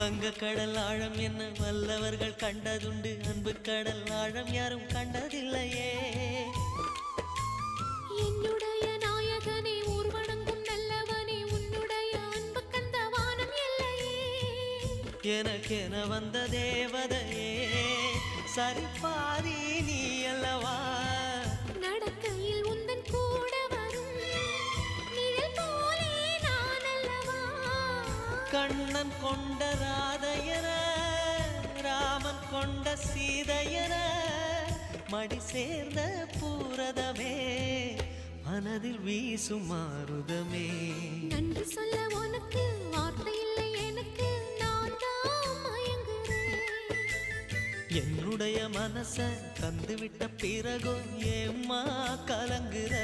வங்க கடல் ஆழம் என்ன வல்லவர்கள் கண்டதுண்டு, அன்பு கடல் ஆழம் யாரும் கண்டதில்லையே. என்னுடைய நாயகனே ஊர்வணங்கும் நல்லவனே, உன்னுடைய அன்பு கந்த வானம் எல்லையே. எனக்கென வந்த தேவதையே சரிபாதி நீ அல்லவா. நடக்கையில் உந்தன் கூட வரும் நிழல் போலே நான் அல்லவா. கண்ணன் கொண்ட ராதையர ராமன் கொண்ட சீதையர மடி சேர்ந்த பூரதமே மனதில் வீசும் மாருதமே. நன்றி சொல்ல உனக்கு வார்த்தை இல்லை எனக்கு, நான் தான் மயங்குறேன். என்னுடைய மனச தந்துவிட்ட பிறகும் ஏம்மா கலங்குற.